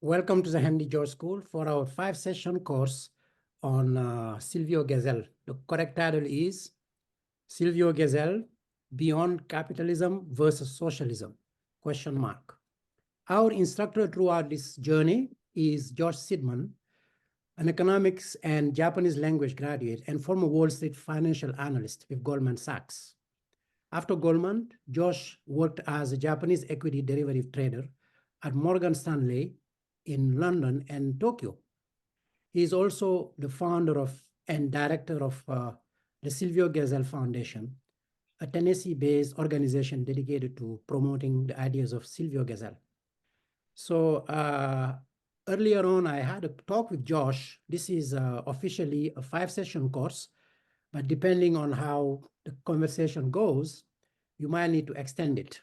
Welcome to the Henry George School for our 5-session course on Silvio Gesell. The correct title is Silvio Gesell, Beyond Capitalism versus Socialism, ? Our instructor throughout this journey is George Sidman, an economics and Japanese language graduate and former Wall Street financial analyst with Goldman Sachs. After Goldman, Josh worked as a Japanese equity derivative trader at Morgan Stanley in London and Tokyo. He is also the founder of and director of the Silvio Gesell Foundation, a Tennessee-based organization dedicated to promoting the ideas of Silvio Gesell. So earlier on, I had a talk with Josh. This is officially a 5-session course, but depending on how the conversation goes, you might need to extend it.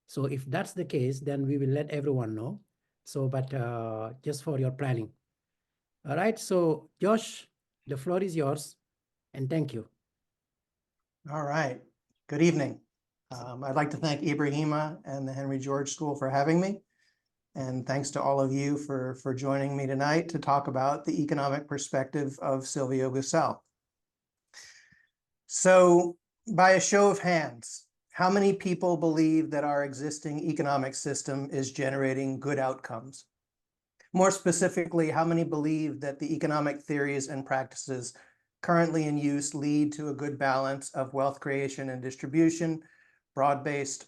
So if that's the case, then we will let everyone know. So, but just for your planning. All right, so Josh, the floor is yours, and thank you. All right, good evening. I'd like to thank Ibrahima and the Henry George School for having me. And thanks to all of you for joining me tonight to talk about the economic perspective of Silvio Gesell. So by a show of hands, how many people believe that our existing economic system is generating good outcomes? More specifically, how many believe that the economic theories and practices currently in use lead to a good balance of wealth creation and distribution, broad-based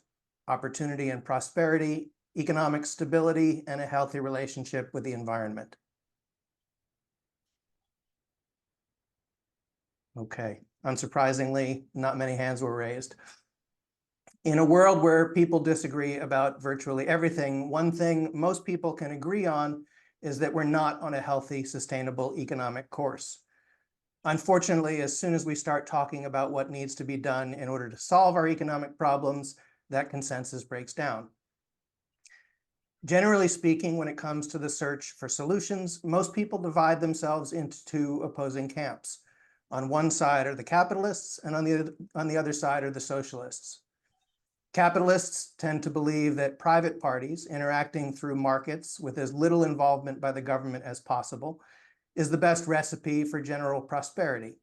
opportunity and prosperity, economic stability, and a healthy relationship with the environment? Okay, unsurprisingly, not many hands were raised. In a world where people disagree about virtually everything, one thing most people can agree on is that we're not on a healthy, sustainable economic course. Unfortunately, as soon as we start talking about what needs to be done in order to solve our economic problems, that consensus breaks down. Generally speaking, when it comes to the search for solutions, most people divide themselves into two opposing camps. On one side are the capitalists, and on the other side are the socialists. Capitalists tend to believe that private parties interacting through markets with as little involvement by the government as possible is the best recipe for general prosperity.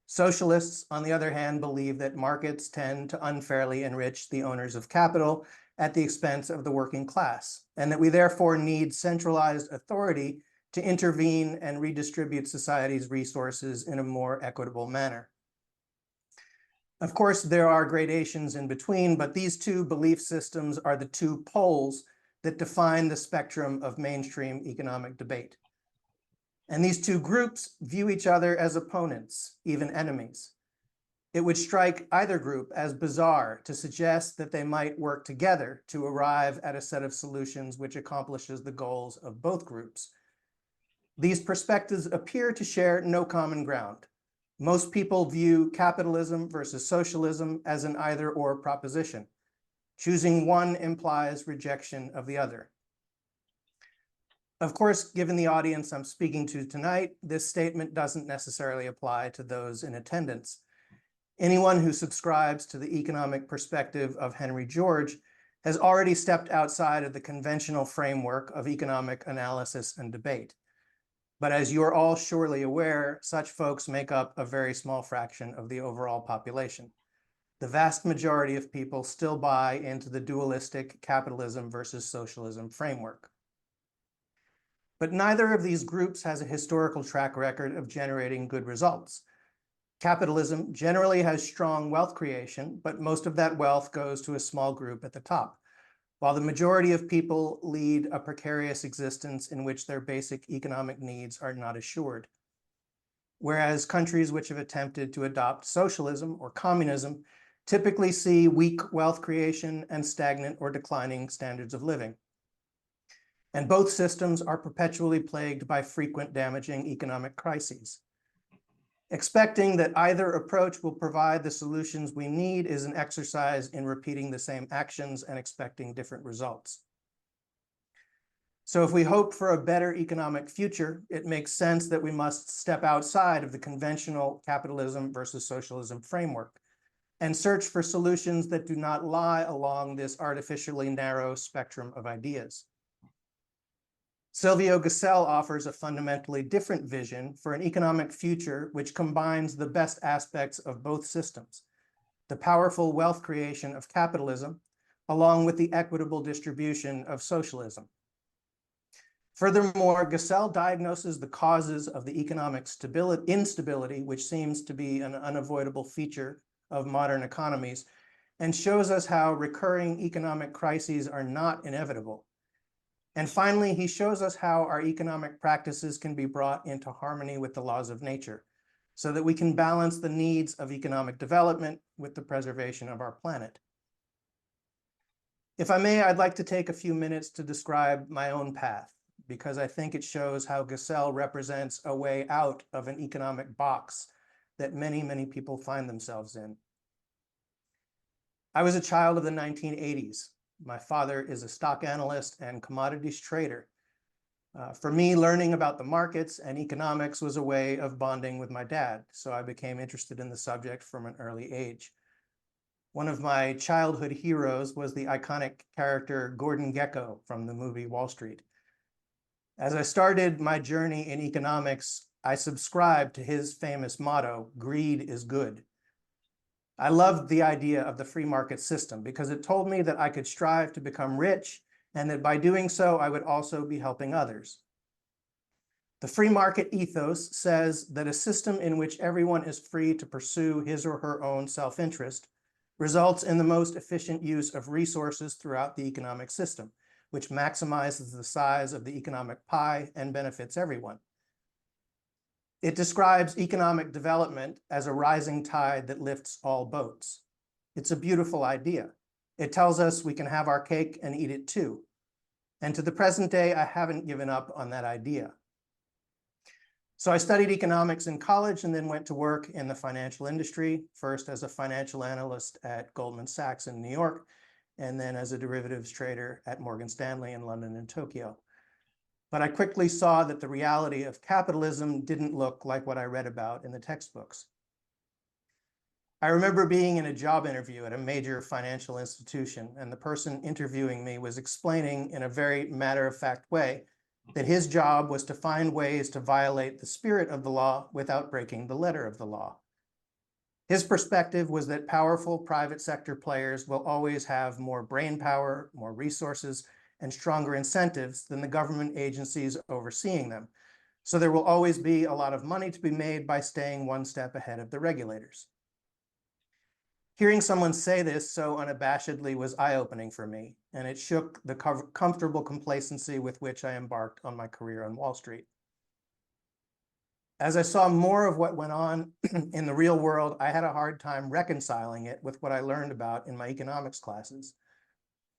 Socialists, on the other hand, believe that markets tend to unfairly enrich the owners of capital at the expense of the working class, and that we therefore need centralized authority to intervene and redistribute society's resources in a more equitable manner. Of course, there are gradations in between, but these two belief systems are the two poles that define the spectrum of mainstream economic debate. And these two groups view each other as opponents, even enemies. It would strike either group as bizarre to suggest that they might work together to arrive at a set of solutions which accomplishes the goals of both groups. These perspectives appear to share no common ground. Most people view capitalism versus socialism as an either-or proposition. Choosing one implies rejection of the other. Of course, given the audience I'm speaking to tonight, this statement doesn't necessarily apply to those in attendance. Anyone who subscribes to the economic perspective of Henry George has already stepped outside of the conventional framework of economic analysis and debate. But as you're all surely aware, such folks make up a very small fraction of the overall population. The vast majority of people still buy into the dualistic capitalism versus socialism framework. But neither of these groups has a historical track record of generating good results. Capitalism generally has strong wealth creation, but most of that wealth goes to a small group at the top, while the majority of people lead a precarious existence in which their basic economic needs are not assured. Whereas countries which have attempted to adopt socialism or communism typically see weak wealth creation and stagnant or declining standards of living. And both systems are perpetually plagued by frequent damaging economic crises. Expecting that either approach will provide the solutions we need is an exercise in repeating the same actions and expecting different results. So if we hope for a better economic future, it makes sense that we must step outside of the conventional capitalism versus socialism framework and search for solutions that do not lie along this artificially narrow spectrum of ideas. Silvio Gesell offers a fundamentally different vision for an economic future which combines the best aspects of both systems, the powerful wealth creation of capitalism, along with the equitable distribution of socialism. Furthermore, Gesell diagnoses the causes of the economic instability, which seems to be an unavoidable feature of modern economies, and shows us how recurring economic crises are not inevitable. And finally, he shows us how our economic practices can be brought into harmony with the laws of nature, so that we can balance the needs of economic development with the preservation of our planet. If I may, I'd like to take a few minutes to describe my own path, because I think it shows how Gesell represents a way out of an economic box that many, many people find themselves in. I was a child of the 1980s. My father is a stock analyst and commodities trader. For me, learning about the markets and economics was a way of bonding with my dad, so I became interested in the subject from an early age. One of my childhood heroes was the iconic character Gordon Gekko from the movie Wall Street. As I started my journey in economics, I subscribed to his famous motto, "Greed is good." I loved the idea of the free market system because it told me that I could strive to become rich and that by doing so, I would also be helping others. The free market ethos says that a system in which everyone is free to pursue his or her own self-interest results in the most efficient use of resources throughout the economic system, which maximizes the size of the economic pie and benefits everyone. It describes economic development as a rising tide that lifts all boats. It's a beautiful idea. It tells us we can have our cake and eat it too. And to the present day, I haven't given up on that idea. So I studied economics in college and then went to work in the financial industry, first as a financial analyst at Goldman Sachs in New York, and then as a derivatives trader at Morgan Stanley in London and Tokyo. But I quickly saw that the reality of capitalism didn't look like what I read about in the textbooks. I remember being in a job interview at a major financial institution, and the person interviewing me was explaining in a very matter-of-fact way that his job was to find ways to violate the spirit of the law without breaking the letter of the law. His perspective was that powerful private sector players will always have more brain power, more resources, and stronger incentives than the government agencies overseeing them. So there will always be a lot of money to be made by staying one step ahead of the regulators. Hearing someone say this so unabashedly was eye-opening for me, and it shook the comfortable complacency with which I embarked on my career on Wall Street. As I saw more of what went on in the real world, I had a hard time reconciling it with what I learned about in my economics classes.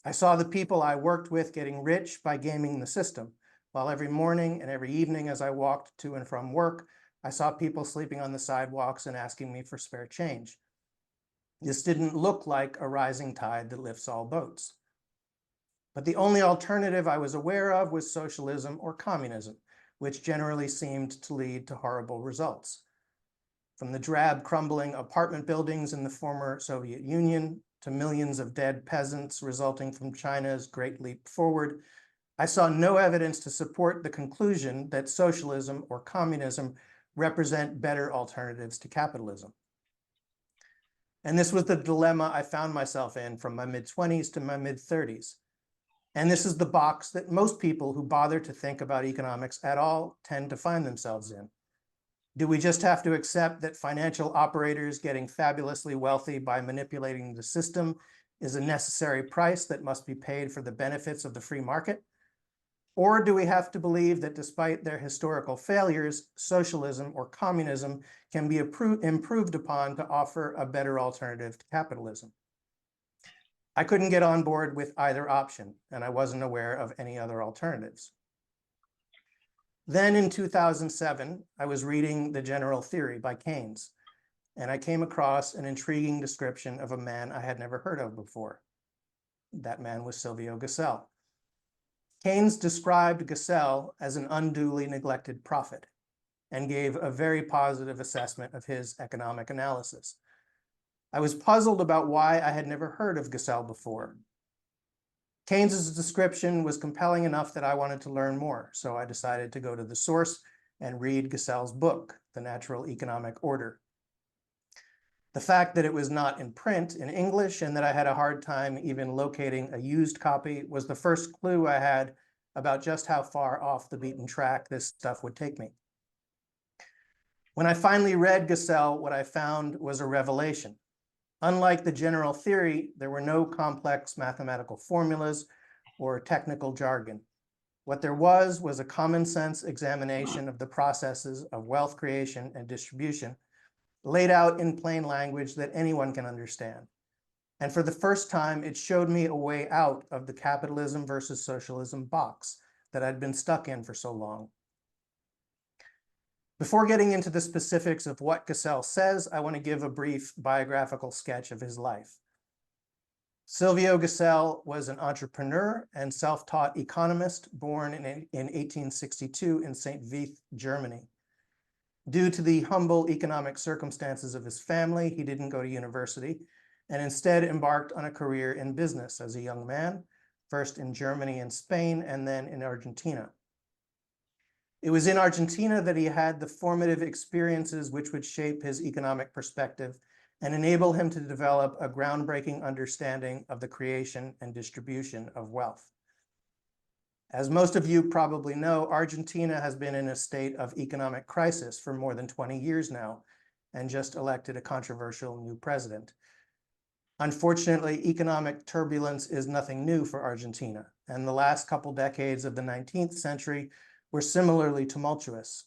I saw the people I worked with getting rich by gaming the system, while every morning and every evening as I walked to and from work, I saw people sleeping on the sidewalks and asking me for spare change. This didn't look like a rising tide that lifts all boats. But the only alternative I was aware of was socialism or communism, which generally seemed to lead to horrible results. From the drab, crumbling apartment buildings in the former Soviet Union to millions of dead peasants resulting from China's Great Leap Forward, I saw no evidence to support the conclusion that socialism or communism represent better alternatives to capitalism. And this was the dilemma I found myself in from my mid-20s to my mid-30s. And this is the box that most people who bother to think about economics at all tend to find themselves in. Do we just have to accept that financial operators getting fabulously wealthy by manipulating the system is a necessary price that must be paid for the benefits of the free market? Or do we have to believe that despite their historical failures, socialism or communism can be improved upon to offer a better alternative to capitalism? I couldn't get on board with either option, and I wasn't aware of any other alternatives. Then in 2007, I was reading The General Theory by Keynes, and I came across an intriguing description of a man I had never heard of before. That man was Silvio Gesell. Keynes described Gesell as an unduly neglected prophet and gave a very positive assessment of his economic analysis. I was puzzled about why I had never heard of Gesell before. Keynes's description was compelling enough that I wanted to learn more, so I decided to go to the source and read Gesell's book, The Natural Economic Order. The fact that it was not in print in English and that I had a hard time even locating a used copy was the first clue I had about just how far off the beaten track this stuff would take me. When I finally read Gesell, what I found was a revelation. Unlike the general theory, there were no complex mathematical formulas or technical jargon. What there was a common sense examination of the processes of wealth creation and distribution, laid out in plain language that anyone can understand. And for the first time, it showed me a way out of the capitalism versus socialism box that I'd been stuck in for so long. Before getting into the specifics of what Gesell says, I want to give a brief biographical sketch of his life. Silvio Gesell was an entrepreneur and self-taught economist born in 1862 in St. Vith, Germany. Due to the humble economic circumstances of his family, he didn't go to university and instead embarked on a career in business as a young man, first in Germany and Spain, and then in Argentina. It was in Argentina that he had the formative experiences which would shape his economic perspective and enable him to develop a groundbreaking understanding of the creation and distribution of wealth. As most of you probably know, Argentina has been in a state of economic crisis for more than 20 years now and just elected a controversial new president. Unfortunately, economic turbulence is nothing new for Argentina, and the last couple decades of the 19th century were similarly tumultuous.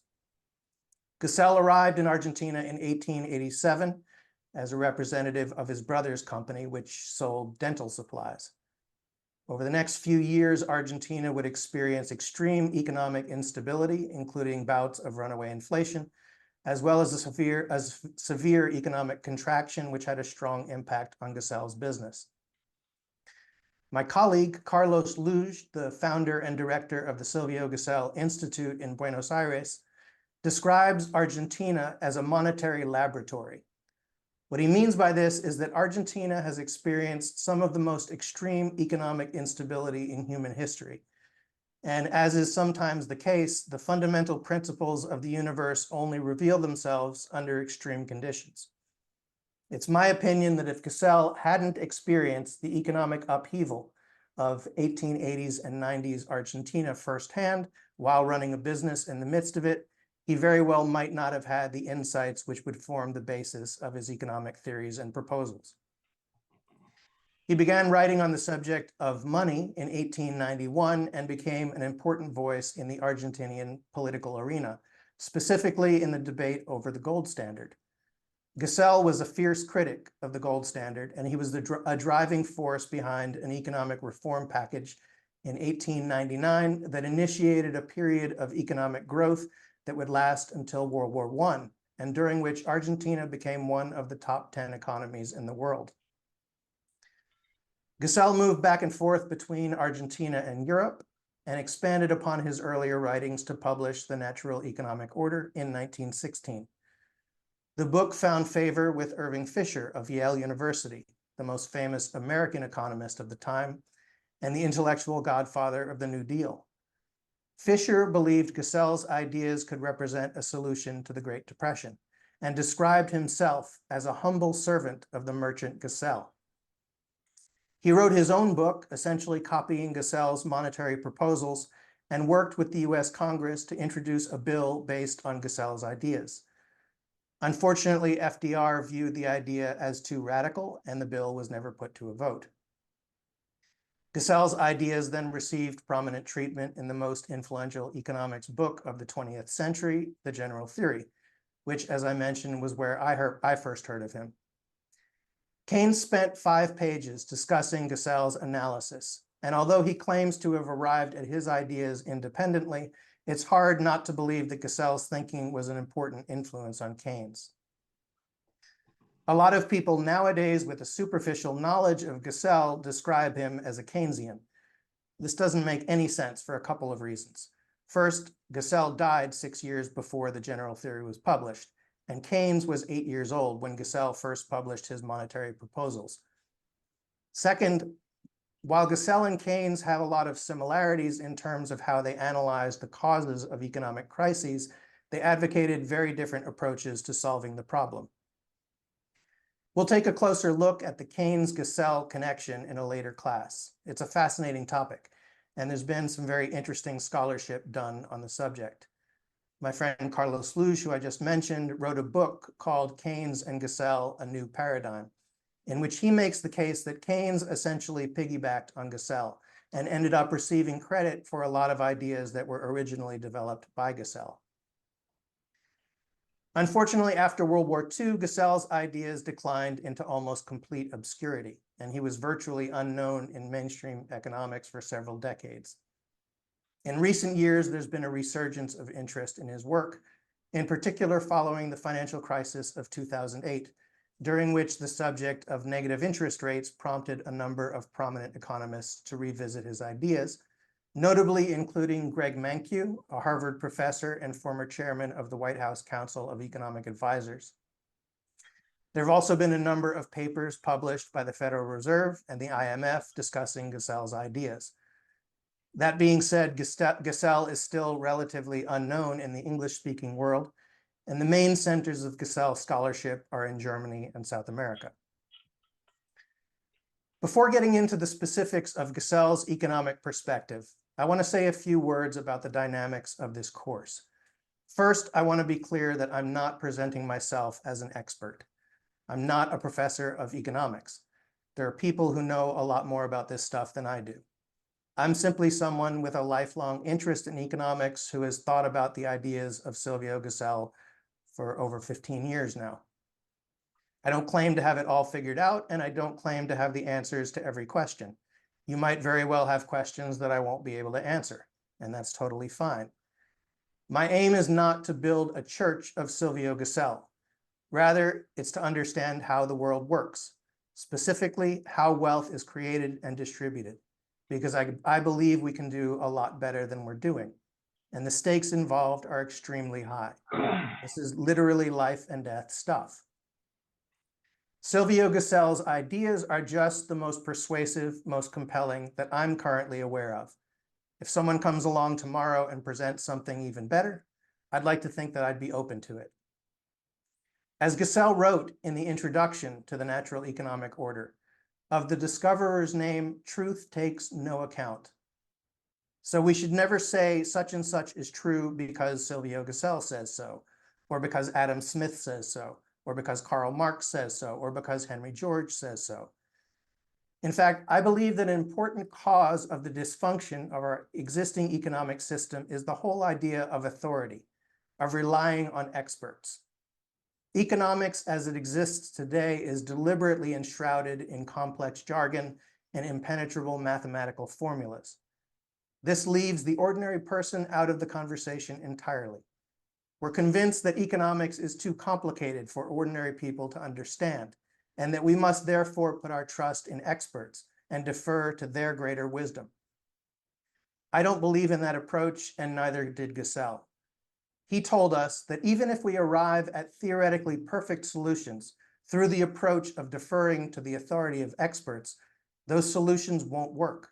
Gesell arrived in Argentina in 1887 as a representative of his brother's company, which sold dental supplies. Over the next few years, Argentina would experience extreme economic instability, including bouts of runaway inflation, as well as a severe economic contraction, which had a strong impact on Gesell's business. My colleague, Carlos Luge, the founder and director of the Silvio Gesell Institute in Buenos Aires, describes Argentina as a monetary laboratory. What he means by this is that Argentina has experienced some of the most extreme economic instability in human history. And as is sometimes the case, the fundamental principles of the universe only reveal themselves under extreme conditions. It's my opinion that if Gesell hadn't experienced the economic upheaval of 1880s and 90s Argentina firsthand while running a business in the midst of it, he very well might not have had the insights which would form the basis of his economic theories and proposals. He began writing on the subject of money in 1891 and became an important voice in the Argentinian political arena, specifically in the debate over the gold standard. Gesell was a fierce critic of the gold standard, and he was a driving force behind an economic reform package in 1899 that initiated a period of economic growth that would last until World War I, and during which Argentina became one of the top 10 economies in the world. Gesell moved back and forth between Argentina and Europe and expanded upon his earlier writings to publish The Natural Economic Order in 1916. The book found favor with Irving Fisher of Yale University, the most famous American economist of the time, and the intellectual godfather of the New Deal. Fisher believed Gesell's ideas could represent a solution to the Great Depression and described himself as a humble servant of the merchant Gesell. He wrote his own book, essentially copying Gesell's monetary proposals, and worked with the US Congress to introduce a bill based on Gesell's ideas. Unfortunately, FDR viewed the idea as too radical, and the bill was never put to a vote. Gesell's ideas then received prominent treatment in the most influential economics book of the 20th century, The General Theory, which, as I mentioned, was where I first heard of him. Keynes spent 5 pages discussing Gesell's analysis, and although he claims to have arrived at his ideas independently, it's hard not to believe that Gesell's thinking was an important influence on Keynes. A lot of people nowadays with a superficial knowledge of Gesell describe him as a Keynesian. This doesn't make any sense for a couple of reasons. First, Gesell died 6 years before The General Theory was published, and Keynes was 8 years old when Gesell first published his monetary proposals. Second, While Gesell and Keynes have a lot of similarities in terms of how they analyze the causes of economic crises, they advocated very different approaches to solving the problem. We'll take a closer look at the Keynes-Gesell connection in a later class. It's a fascinating topic, and there's been some very interesting scholarship done on the subject. My friend Carlos Luge, who I just mentioned, wrote a book called Keynes and Gesell, A New Paradigm, in which he makes the case that Keynes essentially piggybacked on Gesell and ended up receiving credit for a lot of ideas that were originally developed by Gesell. Unfortunately, after World War II, Gesell's ideas declined into almost complete obscurity, and he was virtually unknown in mainstream economics for several decades. In recent years, there's been a resurgence of interest in his work, in particular following the financial crisis of 2008, during which the subject of negative interest rates prompted a number of prominent economists to revisit his ideas, notably including Greg Mankiw, a Harvard professor and former chairman of the White House Council of Economic Advisors. There have also been a number of papers published by the Federal Reserve and the IMF discussing Gesell's ideas. That being said, Gesell is still relatively unknown in the English-speaking world, and the main centers of Gesell scholarship are in Germany and South America. Before getting into the specifics of Gesell's economic perspective, I want to say a few words about the dynamics of this course. First, I want to be clear that I'm not presenting myself as an expert. I'm not a professor of economics. There are people who know a lot more about this stuff than I do. I'm simply someone with a lifelong interest in economics who has thought about the ideas of Silvio Gesell for over 15 years now. I don't claim to have it all figured out, and I don't claim to have the answers to every question. You might very well have questions that I won't be able to answer, and that's totally fine. My aim is not to build a church of Silvio Gesell. Rather, it's to understand how the world works, specifically how wealth is created and distributed, because I believe we can do a lot better than we're doing, and the stakes involved are extremely high. This is literally life and death stuff. Silvio Gesell's ideas are just the most persuasive, most compelling that I'm currently aware of. If someone comes along tomorrow and presents something even better, I'd like to think that I'd be open to it. As Gesell wrote in the introduction to the Natural Economic Order, of the discoverer's name, truth takes no account. So we should never say such and such is true because Silvio Gesell says so, or because Adam Smith says so, or because Karl Marx says so, or because Henry George says so. In fact, I believe that an important cause of the dysfunction of our existing economic system is the whole idea of authority, of relying on experts. Economics as it exists today is deliberately enshrouded in complex jargon and impenetrable mathematical formulas. This leaves the ordinary person out of the conversation entirely. We're convinced that economics is too complicated for ordinary people to understand, and that we must therefore put our trust in experts and defer to their greater wisdom. I don't believe in that approach, and neither did Gesell. He told us that even if we arrive at theoretically perfect solutions through the approach of deferring to the authority of experts, those solutions won't work.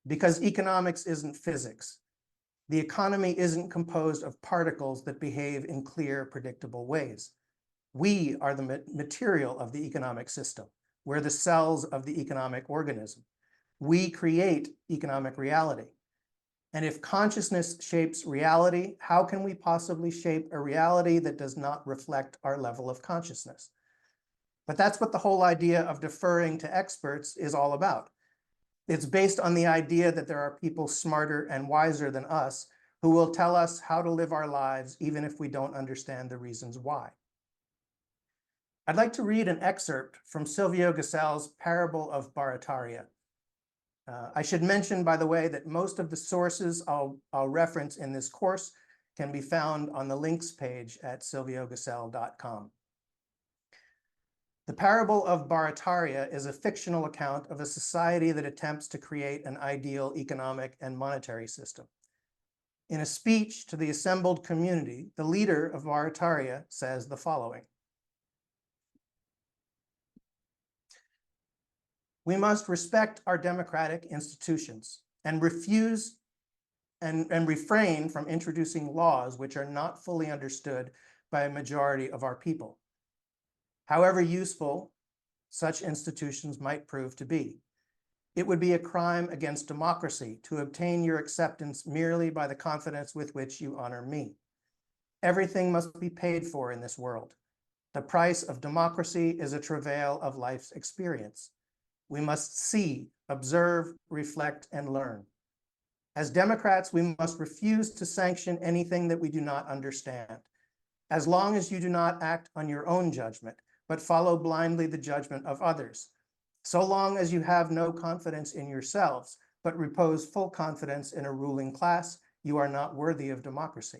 Because economics isn't physics. The economy isn't composed of particles that behave in clear, predictable ways. We are the material of the economic system. We're the cells of the economic organism. We create economic reality. And if consciousness shapes reality, how can we possibly shape a reality that does not reflect our level of consciousness? But that's what the whole idea of deferring to experts is all about. It's based on the idea that there are people smarter and wiser than us who will tell us how to live our lives, even if we don't understand the reasons why. I'd like to read an excerpt from Silvio Gesell's Parable of Barataria. I should mention, by the way, that most of the sources I'll reference in this course can be found on the links page at silviogesell.com. The Parable of Barataria is a fictional account of a society that attempts to create an ideal economic and monetary system. In a speech to the assembled community, the leader of Barataria says the following: We must respect our democratic institutions and refuse and refrain from introducing laws which are not fully understood by a majority of our people, however useful such institutions might prove to be. It would be a crime against democracy to obtain your acceptance merely by the confidence with which you honor me. Everything must be paid for in this world. The price of democracy is a travail of life's experience. We must see, observe, reflect, and learn. As Democrats, we must refuse to sanction anything that we do not understand. As long as you do not act on your own judgment, but follow blindly the judgment of others, so long as you have no confidence in yourselves, but repose full confidence in a ruling class, you are not worthy of democracy.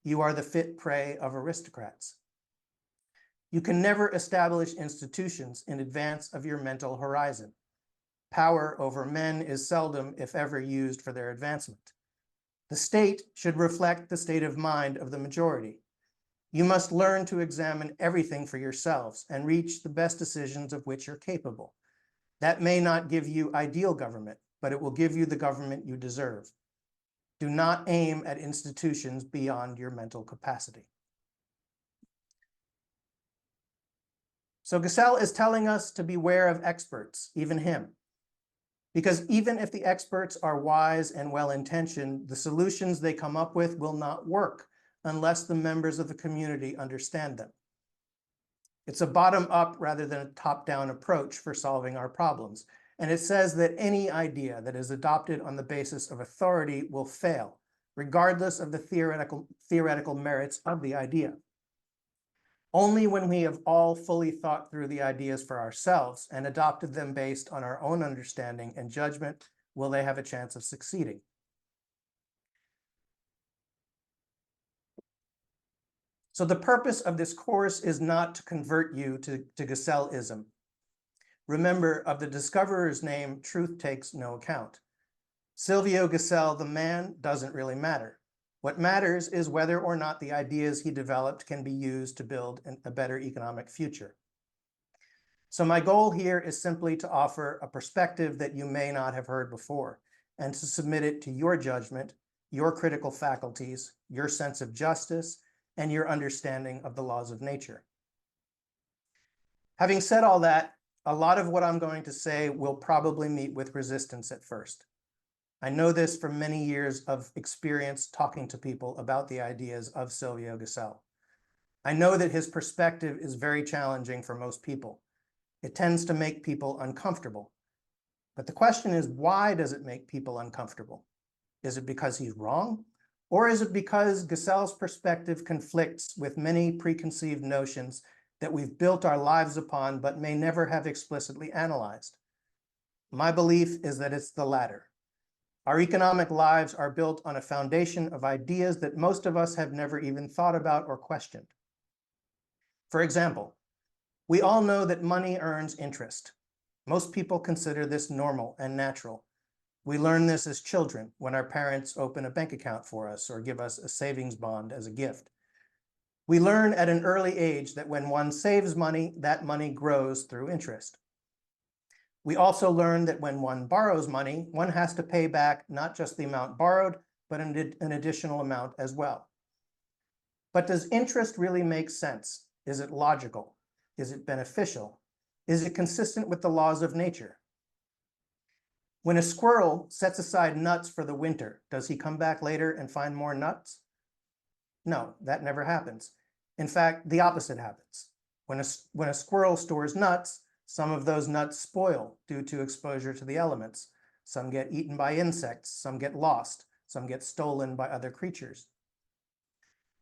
You are the fit prey of aristocrats. You can never establish institutions in advance of your mental horizon. Power over men is seldom, if ever, used for their advancement. The state should reflect the state of mind of the majority. You must learn to examine everything for yourselves and reach the best decisions of which you're capable. That may not give you ideal government, but it will give you the government you deserve. Do not aim at institutions beyond your mental capacity. So Gesell is telling us to beware of experts, even him. Because even if the experts are wise and well-intentioned, the solutions they come up with will not work unless the members of the community understand them. It's a bottom-up rather than a top-down approach for solving our problems. And it says that any idea that is adopted on the basis of authority will fail, regardless of the theoretical merits of the idea. Only when we have all fully thought through the ideas for ourselves and adopted them based on our own understanding and judgment will they have a chance of succeeding. So the purpose of this course is not to convert you to Gesellism. Remember, of the discoverer's name, truth takes no account. Silvio Gesell, the man, doesn't really matter. What matters is whether or not the ideas he developed can be used to build a better economic future. So my goal here is simply to offer a perspective that you may not have heard before, and to submit it to your judgment, your critical faculties, your sense of justice, and your understanding of the laws of nature. Having said all that, a lot of what I'm going to say will probably meet with resistance at first. I know this from many years of experience talking to people about the ideas of Silvio Gesell. I know that his perspective is very challenging for most people. It tends to make people uncomfortable. But the question is, why does it make people uncomfortable? Is it because he's wrong? Or is it because Gesell's perspective conflicts with many preconceived notions that we've built our lives upon but may never have explicitly analyzed? My belief is that it's the latter. Our economic lives are built on a foundation of ideas that most of us have never even thought about or questioned. For example, we all know that money earns interest. Most people consider this normal and natural. We learn this as children when our parents open a bank account for us or give us a savings bond as a gift. We learn at an early age that when one saves money, that money grows through interest. We also learn that when one borrows money, one has to pay back not just the amount borrowed, but an additional amount as well. But does interest really make sense? Is it logical? Is it beneficial? Is it consistent with the laws of nature? When a squirrel sets aside nuts for the winter, does he come back later and find more nuts? No, that never happens. In fact, the opposite happens. When a squirrel stores nuts, some of those nuts spoil due to exposure to the elements. Some get eaten by insects, some get lost, some get stolen by other creatures.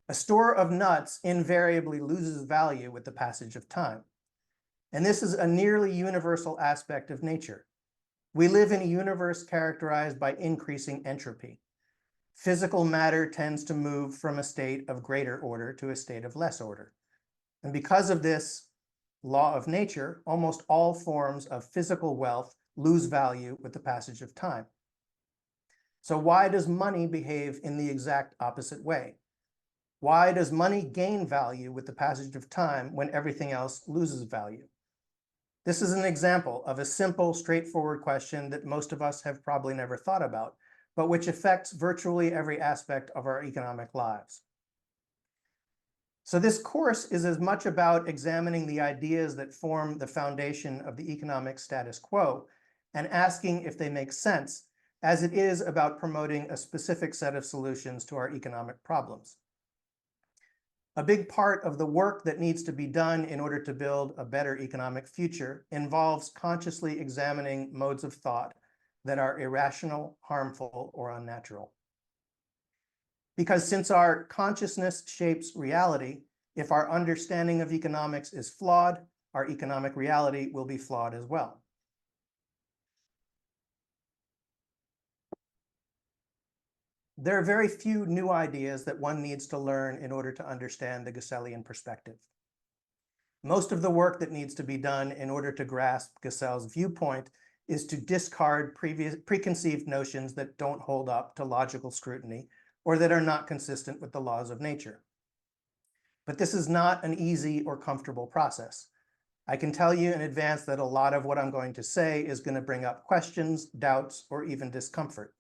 A store of nuts invariably loses value with the passage of time. And this is a nearly universal aspect of nature. We live in a universe characterized by increasing entropy. Physical matter tends to move from a state of greater order to a state of less order. And because of this law of nature, almost all forms of physical wealth lose value with the passage of time. So why does money behave in the exact opposite way? Why does money gain value with the passage of time when everything else loses value? This is an example of a simple, straightforward question that most of us have probably never thought about, but which affects virtually every aspect of our economic lives. So this course is as much about examining the ideas that form the foundation of the economic status quo and asking if they make sense, as it is about promoting a specific set of solutions to our economic problems. A big part of the work that needs to be done in order to build a better economic future involves consciously examining modes of thought that are irrational, harmful, or unnatural. Because since our consciousness shapes reality, if our understanding of economics is flawed, our economic reality will be flawed as well. There are very few new ideas that one needs to learn in order to understand the Gessellian perspective. Most of the work that needs to be done in order to grasp Gesell's viewpoint is to discard preconceived notions that don't hold up to logical scrutiny or that are not consistent with the laws of nature. But this is not an easy or comfortable process. I can tell you in advance that a lot of what I'm going to say is going to bring up questions, doubts, or even discomfort.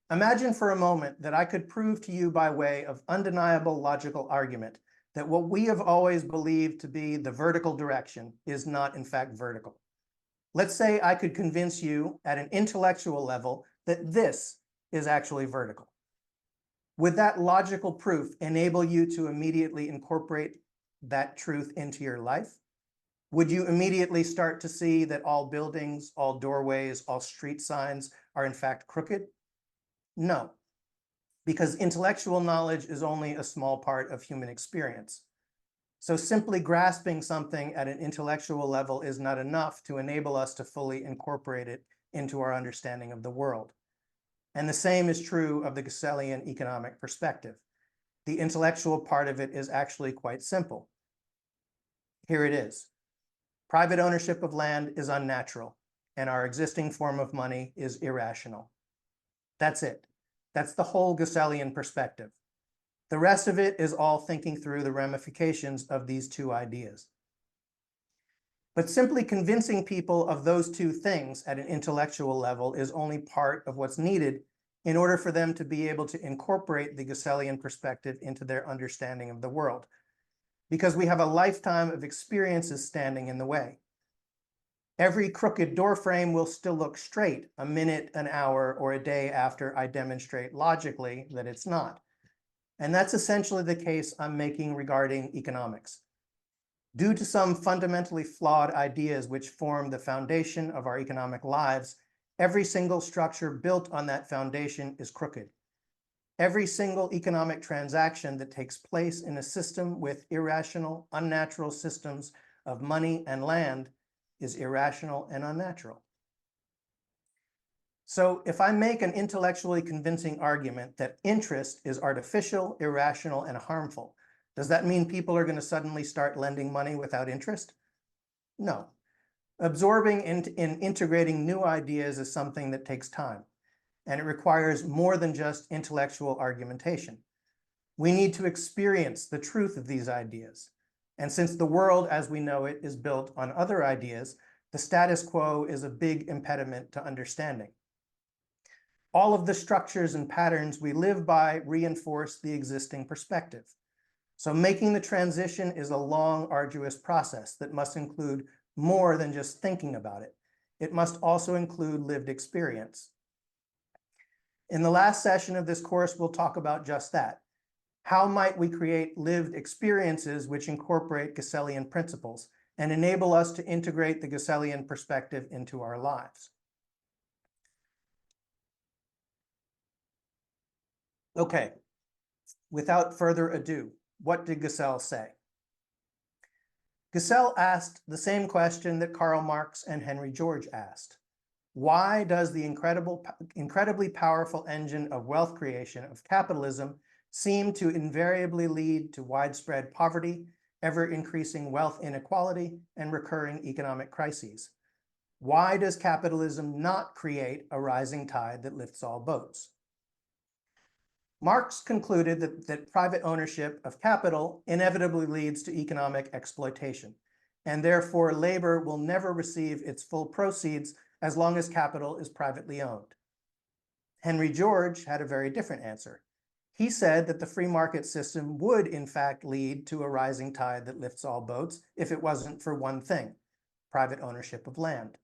Imagine for a moment that I could prove to you by way of undeniable logical argument that what we have always believed to be the vertical direction is not in fact vertical. Let's say I could convince you at an intellectual level that this is actually vertical. Would that logical proof enable you to immediately incorporate that truth into your life? Would you immediately start to see that all buildings, all doorways, all street signs are in fact crooked? No, because intellectual knowledge is only a small part of human experience. So simply grasping something at an intellectual level is not enough to enable us to fully incorporate it into our understanding of the world. And the same is true of the Gessellian economic perspective. The intellectual part of it is actually quite simple. Here it is. Private ownership of land is unnatural, and our existing form of money is irrational. That's it. That's the whole Gessellian perspective. The rest of it is all thinking through the ramifications of these two ideas. But simply convincing people of those two things at an intellectual level is only part of what's needed in order for them to be able to incorporate the Gessellian perspective into their understanding of the world, because we have a lifetime of experiences standing in the way. Every crooked door frame will still look straight a minute, an hour, or a day after I demonstrate logically that it's not. And that's essentially the case I'm making regarding economics. Due to some fundamentally flawed ideas which form the foundation of our economic lives, every single structure built on that foundation is crooked. Every single economic transaction that takes place in a system with irrational, unnatural systems of money and land is irrational and unnatural. So if I make an intellectually convincing argument that interest is artificial, irrational, and harmful, does that mean people are going to suddenly start lending money without interest? No. Absorbing and integrating new ideas is something that takes time, and it requires more than just intellectual argumentation. We need to experience the truth of these ideas. And since the world as we know it is built on other ideas, the status quo is a big impediment to understanding. All of the structures and patterns we live by reinforce the existing perspective. So making the transition is a long, arduous process that must include more than just thinking about it. It must also include lived experience. In the last session of this course, we'll talk about just that. How might we create lived experiences which incorporate Gessellian principles and enable us to integrate the Gessellian perspective into our lives? Okay, without further ado, what did Gesell say? Gesell asked the same question that Karl Marx and Henry George asked. Why does the incredibly powerful engine of wealth creation of capitalism seem to invariably lead to widespread poverty, ever-increasing wealth inequality, and recurring economic crises? Why does capitalism not create a rising tide that lifts all boats? Marx concluded that private ownership of capital inevitably leads to economic exploitation, and therefore labor will never receive its full proceeds as long as capital is privately owned. Henry George had a very different answer. He said that the free market system would in fact lead to a rising tide that lifts all boats if it wasn't for one thing: private ownership of land.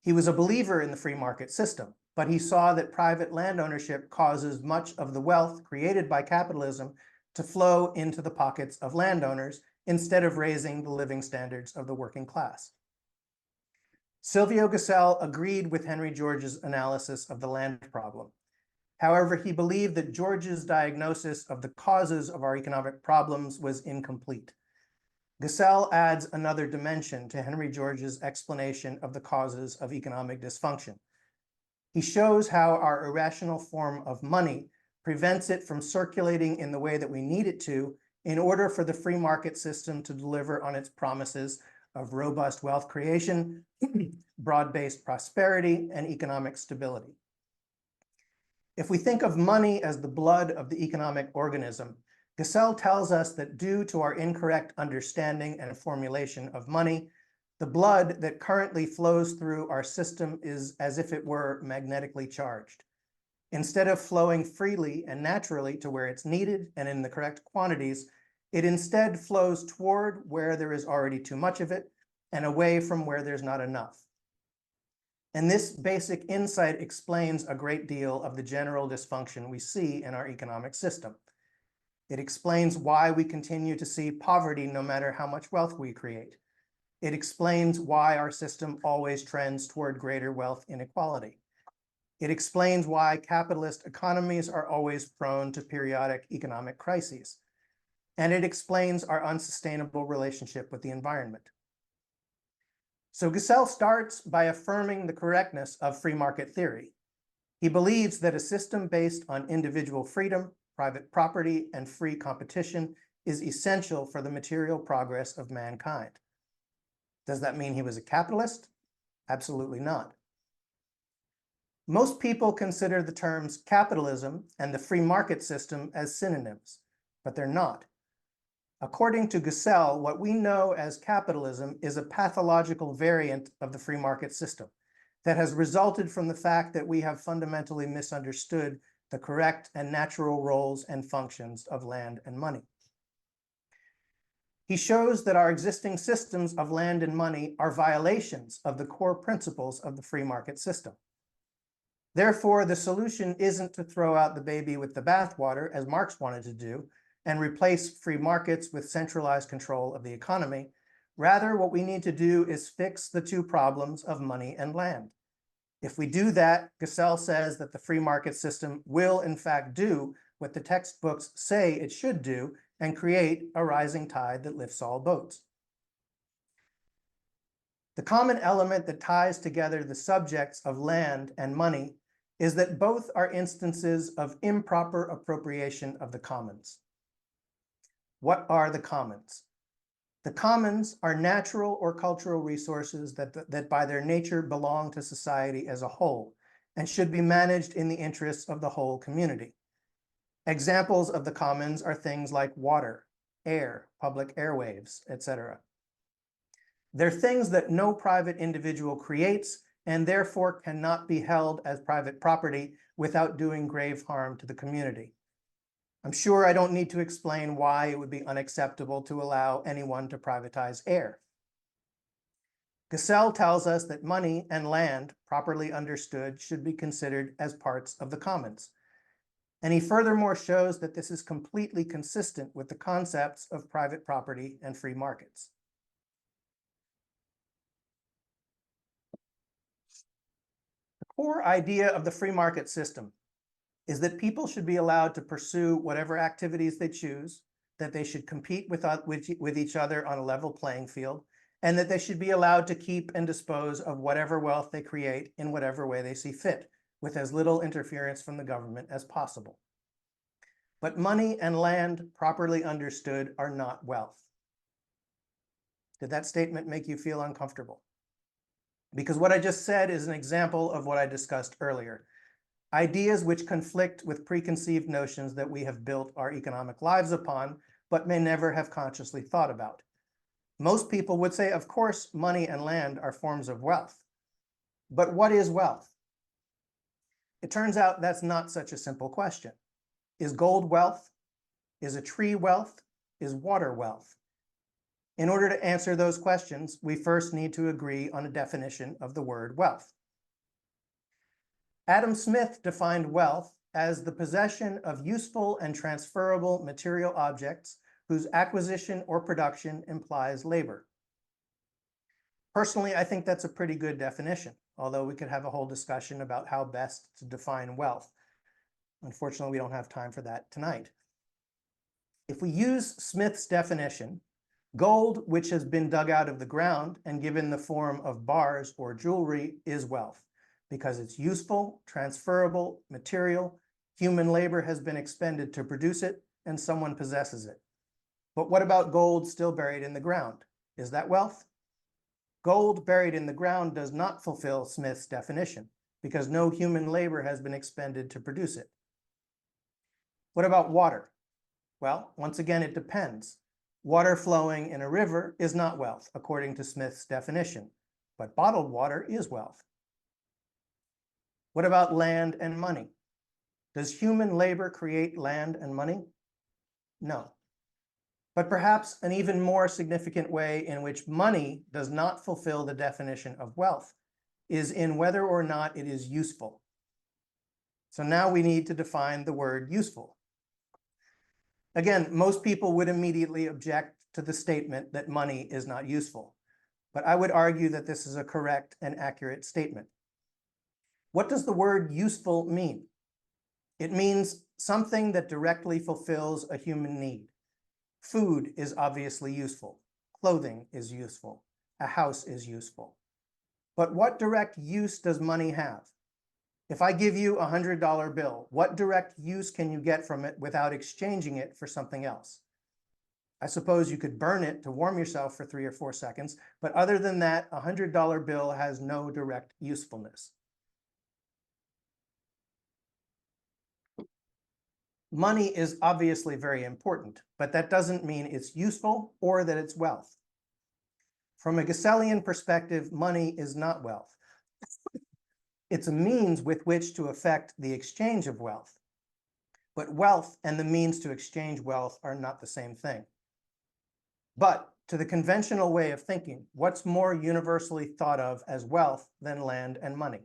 He was a believer in the free market system, but he saw that private land ownership causes much of the wealth created by capitalism to flow into the pockets of landowners instead of raising the living standards of the working class. Silvio Gesell agreed with Henry George's analysis of the land problem. However, he believed that George's diagnosis of the causes of our economic problems was incomplete. Gesell adds another dimension to Henry George's explanation of the causes of economic dysfunction. He shows how our irrational form of money prevents it from circulating in the way that we need it to in order for the free market system to deliver on its promises of robust wealth creation, broad-based prosperity, and economic stability. If we think of money as the blood of the economic organism, Gesell tells us that due to our incorrect understanding and formulation of money, the blood that currently flows through our system is as if it were magnetically charged. Instead of flowing freely and naturally to where it's needed and in the correct quantities, it instead flows toward where there is already too much of it and away from where there's not enough. And this basic insight explains a great deal of the general dysfunction we see in our economic system. It explains why we continue to see poverty no matter how much wealth we create. It explains why our system always trends toward greater wealth inequality. It explains why capitalist economies are always prone to periodic economic crises. And it explains our unsustainable relationship with the environment. So Gesell starts by affirming the correctness of free market theory. He believes that a system based on individual freedom, private property, and free competition is essential for the material progress of mankind. Does that mean he was a capitalist? Absolutely not. Most people consider the terms capitalism and the free market system as synonyms, but they're not. According to Gesell, what we know as capitalism is a pathological variant of the free market system that has resulted from the fact that we have fundamentally misunderstood the correct and natural roles and functions of land and money. He shows that our existing systems of land and money are violations of the core principles of the free market system. Therefore, the solution isn't to throw out the baby with the bathwater, as Marx wanted to do, and replace free markets with centralized control of the economy. Rather, what we need to do is fix the two problems of money and land. If we do that, Gesell says that the free market system will in fact do what the textbooks say it should do and create a rising tide that lifts all boats. The common element that ties together the subjects of land and money is that both are instances of improper appropriation of the commons. What are the commons? The commons are natural or cultural resources that by their nature belong to society as a whole and should be managed in the interests of the whole community. Examples of the commons are things like water, air, public airwaves, etc. They're things that no private individual creates and therefore cannot be held as private property without doing grave harm to the community. I'm sure I don't need to explain why it would be unacceptable to allow anyone to privatize air. Gesell tells us that money and land, properly understood, should be considered as parts of the commons. And he furthermore shows that this is completely consistent with the concepts of private property and free markets. The core idea of the free market system is that people should be allowed to pursue whatever activities they choose, that they should compete with each other on a level playing field, and that they should be allowed to keep and dispose of whatever wealth they create in whatever way they see fit, with as little interference from the government as possible. But money and land, properly understood, are not wealth. Did that statement make you feel uncomfortable? Because what I just said is an example of what I discussed earlier. Ideas which conflict with preconceived notions that we have built our economic lives upon, but may never have consciously thought about. Most people would say, of course, money and land are forms of wealth. But what is wealth? It turns out that's not such a simple question. Is gold wealth? Is a tree wealth? Is water wealth? In order to answer those questions, we first need to agree on a definition of the word wealth. Adam Smith defined wealth as the possession of useful and transferable material objects whose acquisition or production implies labor. Personally, I think that's a pretty good definition, although we could have a whole discussion about how best to define wealth. Unfortunately, we don't have time for that tonight. If we use Smith's definition, gold, which has been dug out of the ground and given the form of bars or jewelry, is wealth because it's useful, transferable, material, human labor has been expended to produce it, and someone possesses it. But what about gold still buried in the ground? Is that wealth? Gold buried in the ground does not fulfill Smith's definition because no human labor has been expended to produce it. What about water? Well, once again, it depends. Water flowing in a river is not wealth, according to Smith's definition, but bottled water is wealth. What about land and money? Does human labor create land and money? No. But perhaps an even more significant way in which money does not fulfill the definition of wealth is in whether or not it is useful. So now we need to define the word useful. Again, most people would immediately object to the statement that money is not useful, but I would argue that this is a correct and accurate statement. What does the word useful mean? It means something that directly fulfills a human need. Food is obviously useful. Clothing is useful. A house is useful. But what direct use does money have? If I give you a $100 bill, what direct use can you get from it without exchanging it for something else? I suppose you could burn it to warm yourself for 3 or 4 seconds, but other than that, a $100 bill has no direct usefulness. Money is obviously very important, but that doesn't mean it's useful or that it's wealth. From a Gessellian perspective, money is not wealth. It's a means with which to effect the exchange of wealth. But wealth and the means to exchange wealth are not the same thing. But to the conventional way of thinking, what's more universally thought of as wealth than land and money?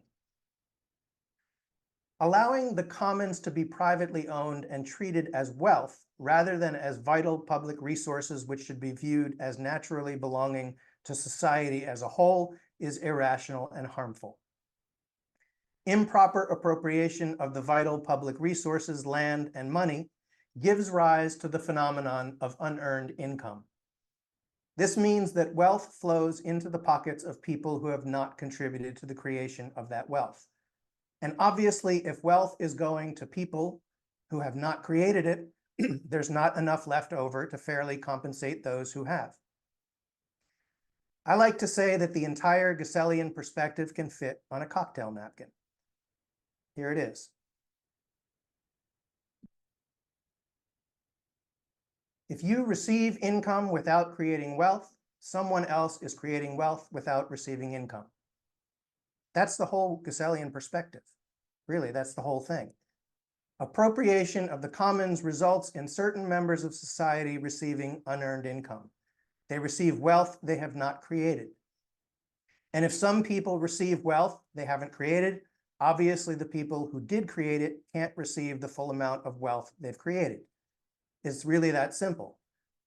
Allowing the commons to be privately owned and treated as wealth rather than as vital public resources which should be viewed as naturally belonging to society as a whole is irrational and harmful. Improper appropriation of the vital public resources, land and money, gives rise to the phenomenon of unearned income. This means that wealth flows into the pockets of people who have not contributed to the creation of that wealth. And obviously, if wealth is going to people who have not created it, there's not enough left over to fairly compensate those who have. I like to say that the entire Gessellian perspective can fit on a cocktail napkin. Here it is. If you receive income without creating wealth, someone else is creating wealth without receiving income. That's the whole Gessellian perspective. Really, that's the whole thing. Appropriation of the commons results in certain members of society receiving unearned income. They receive wealth they have not created. And if some people receive wealth they haven't created, obviously the people who did create it can't receive the full amount of wealth they've created. It's really that simple.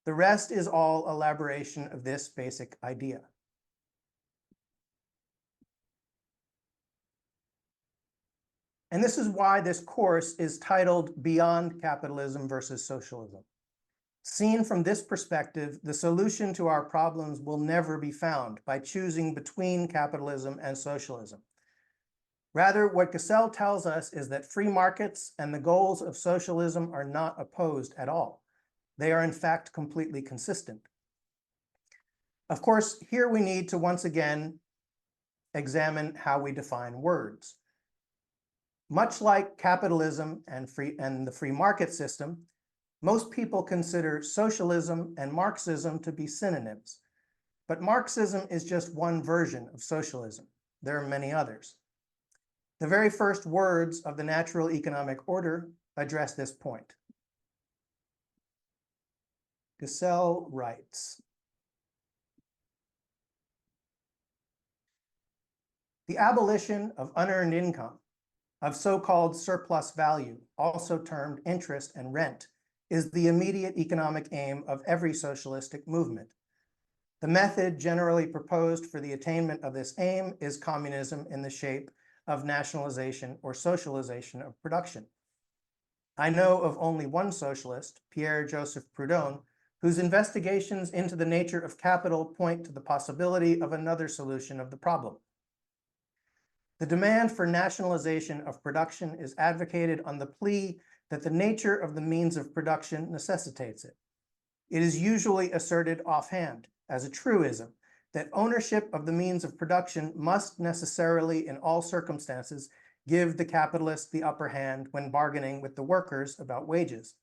The rest is all elaboration of this basic idea. And this is why this course is titled Beyond Capitalism versus Socialism. Seen from this perspective, the solution to our problems will never be found by choosing between capitalism and socialism. Rather, what Gesell tells us is that free markets and the goals of socialism are not opposed at all. They are in fact completely consistent. Of course, here we need to once again examine how we define words. Much like capitalism and the free market system, most people consider socialism and Marxism to be synonyms. But Marxism is just one version of socialism. There are many others. The very first words of the natural economic order address this point. Gesell writes, "The abolition of unearned income, of so-called surplus value, also termed interest and rent, is the immediate economic aim of every socialistic movement. The method generally proposed for the attainment of this aim is communism in the shape of nationalization or socialization of production. I know of only one socialist, Pierre-Joseph Proudhon, whose investigations into the nature of capital point to the possibility of another solution of the problem. The demand for nationalization of production is advocated on the plea that the nature of the means of production necessitates it. It is usually asserted offhand as a truism that ownership of the means of production must necessarily in all circumstances give the capitalist the upper hand when bargaining with the workers about wages,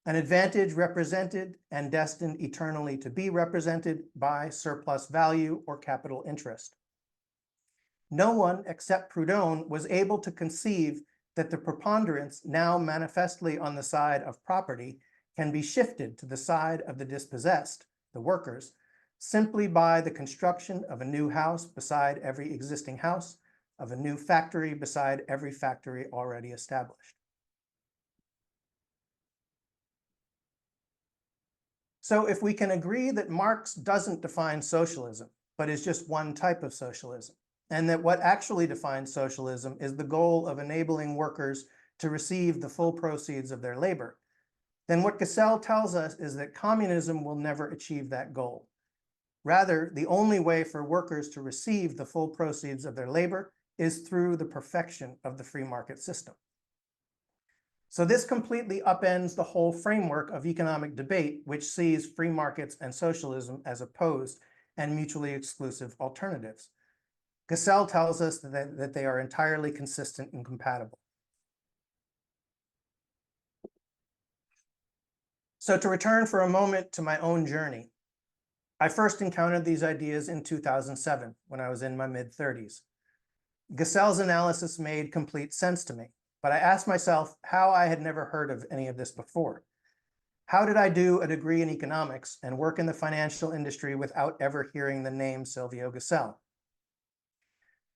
an advantage represented and destined eternally to be represented by surplus value or capital interest. No one except Proudhon was able to conceive that the preponderance now manifestly on the side of property can be shifted to the side of the dispossessed, the workers, simply by the construction of a new house beside every existing house, of a new factory beside every factory already established." So if we can agree that Marx doesn't define socialism, but is just one type of socialism, and that what actually defines socialism is the goal of enabling workers to receive the full proceeds of their labor, then what Gesell tells us is that communism will never achieve that goal. Rather, the only way for workers to receive the full proceeds of their labor is through the perfection of the free market system. So this completely upends the whole framework of economic debate, which sees free markets and socialism as opposed and mutually exclusive alternatives. Gesell tells us that they are entirely consistent and compatible. So to return for a moment to my own journey, I first encountered these ideas in 2007 when I was in my mid-30s. Gesell's analysis made complete sense to me, but I asked myself how I had never heard of any of this before. How did I do a degree in economics and work in the financial industry without ever hearing the name Silvio Gesell?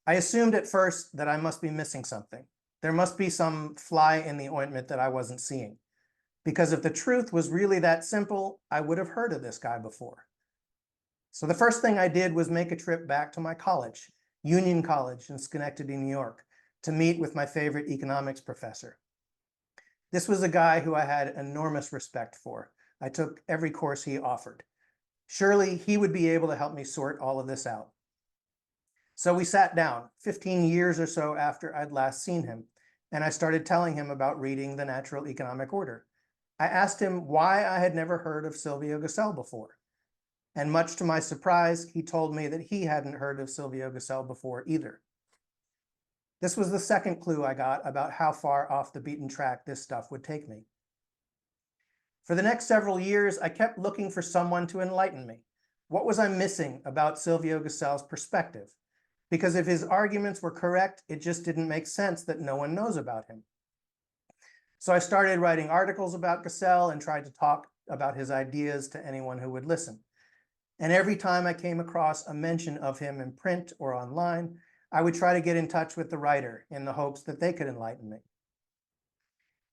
I assumed at first that I must be missing something. There must be some fly in the ointment that I wasn't seeing. Because if the truth was really that simple, I would have heard of this guy before. So the first thing I did was make a trip back to my college, Union College in Schenectady, New York, to meet with my favorite economics professor. This was a guy who I had enormous respect for. I took every course he offered. Surely he would be able to help me sort all of this out. So we sat down 15 years or so after I'd last seen him, and I started telling him about reading The Natural Economic Order. I asked him why I had never heard of Silvio Gesell before. And much to my surprise, he told me that he hadn't heard of Silvio Gesell before either. This was the second clue I got about how far off the beaten track this stuff would take me. For the next several years, I kept looking for someone to enlighten me. What was I missing about Silvio Gesell's perspective? Because if his arguments were correct, it just didn't make sense that no one knows about him. So I started writing articles about Gesell and tried to talk about his ideas to anyone who would listen. And every time I came across a mention of him in print or online, I would try to get in touch with the writer in the hopes that they could enlighten me.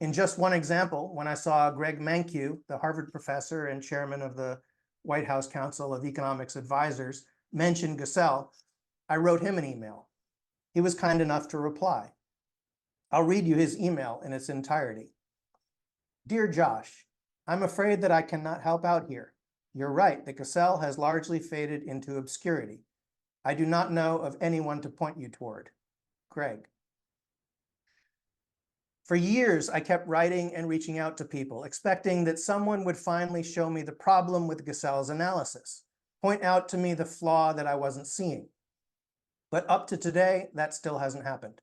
In just one example, when I saw Greg Mankiw, the Harvard professor and chairman of the White House Council of Economics Advisors, mention Gesell, I wrote him an email. He was kind enough to reply. I'll read you his email in its entirety. "Dear Josh, I'm afraid that I cannot help out here. You're right that Gesell has largely faded into obscurity. I do not know of anyone to point you toward. Greg." For years, I kept writing and reaching out to people, expecting that someone would finally show me the problem with Gesell's analysis, point out to me the flaw that I wasn't seeing. But up to today, that still hasn't happened.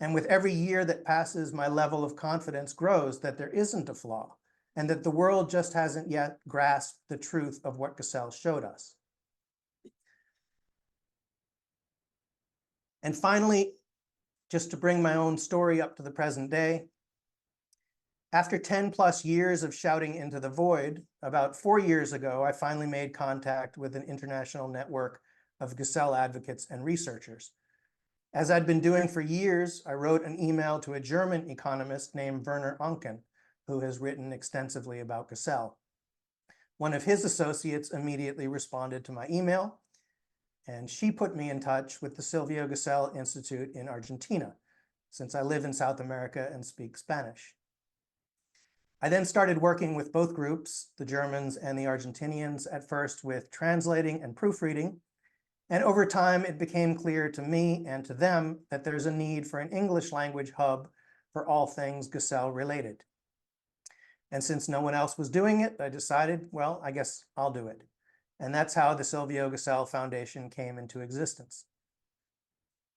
And with every year that passes, my level of confidence grows that there isn't a flaw, and that the world just hasn't yet grasped the truth of what Gesell showed us. And finally, just to bring my own story up to the present day, after 10+ years of shouting into the void, about 4 years ago, I finally made contact with an international network of Gesell advocates and researchers. As I'd been doing for years, I wrote an email to a German economist named Werner Oncken, who has written extensively about Gesell. One of his associates immediately responded to my email, and she put me in touch with the Silvio Gesell Institute in Argentina, since I live in South America and speak Spanish. I then started working with both groups, the Germans and the Argentinians, at first with translating and proofreading. And over time, it became clear to me and to them that there's a need for an English language hub for all things Gesell related. And since no one else was doing it, I decided, well, I guess I'll do it. And that's how the Silvio Gesell Foundation came into existence.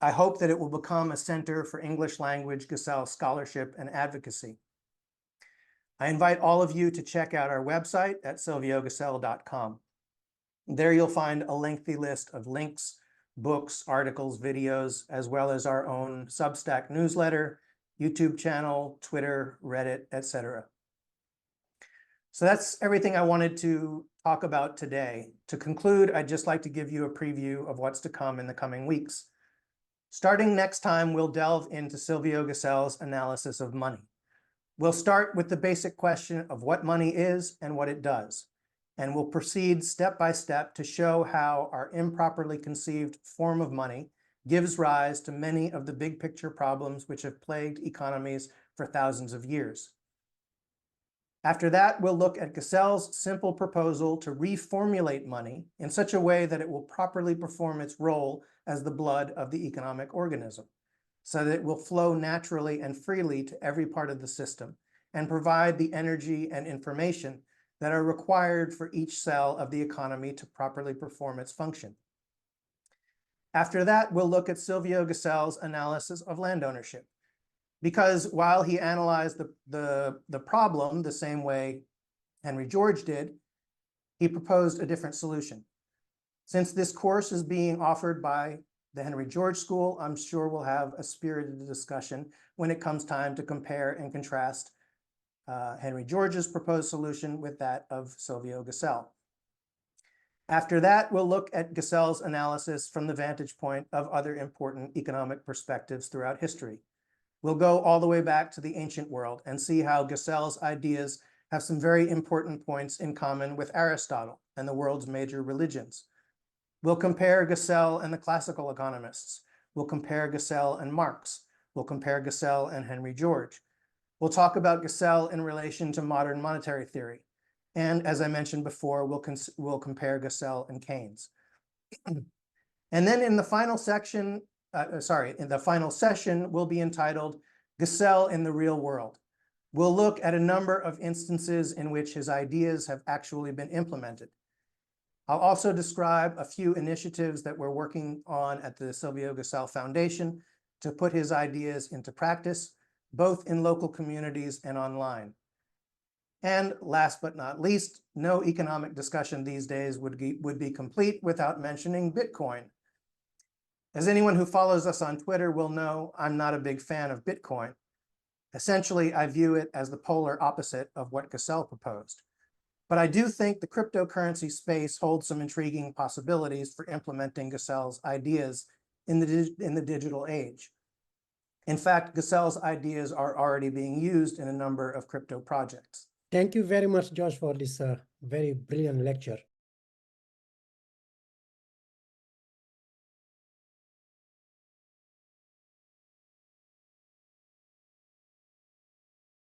I hope that it will become a center for English language Gesell scholarship and advocacy. I invite all of you to check out our website at silviogesell.com. There you'll find a lengthy list of links, books, articles, videos, as well as our own Substack newsletter, YouTube channel, Twitter, Reddit, etc. So that's everything I wanted to talk about today. To conclude, I'd just like to give you a preview of what's to come in the coming weeks. Starting next time, we'll delve into Silvio Gesell's analysis of money. We'll start with the basic question of what money is and what it does, and we'll proceed step by step to show how our improperly conceived form of money gives rise to many of the big picture problems which have plagued economies for thousands of years. After that, we'll look at Gesell's simple proposal to reformulate money in such a way that it will properly perform its role as the blood of the economic organism, so that it will flow naturally and freely to every part of the system and provide the energy and information that are required for each cell of the economy to properly perform its function. After that, we'll look at Silvio Gesell's analysis of land ownership, because while he analyzed the problem the same way Henry George did, he proposed a different solution. Since this course is being offered by the Henry George School, I'm sure we'll have a spirited discussion when it comes time to compare and contrast Henry George's proposed solution with that of Silvio Gesell. After that, we'll look at Gesell's analysis from the vantage point of other important economic perspectives throughout history. We'll go all the way back to the ancient world and see how Gesell's ideas have some very important points in common with Aristotle and the world's major religions. We'll compare Gesell and the classical economists. We'll compare Gesell and Marx. We'll compare Gesell and Henry George. We'll talk about Gesell in relation to modern monetary theory. And as I mentioned before, we'll compare Gesell and Keynes. And then in the final section, session will be entitled Gesell in the Real World. We'll look at a number of instances in which his ideas have actually been implemented. I'll also describe a few initiatives that we're working on at the Silvio Gesell Foundation to put his ideas into practice, both in local communities and online. And last but not least, no economic discussion these days would be complete without mentioning Bitcoin. As anyone who follows us on Twitter will know, I'm not a big fan of Bitcoin. Essentially, I view it as the polar opposite of what Gesell proposed. But I do think the cryptocurrency space holds some intriguing possibilities for implementing Gesell's ideas in the digital age. In fact, Gesell's ideas are already being used in a number of crypto projects. Thank you very much, Josh, for this very brilliant lecture.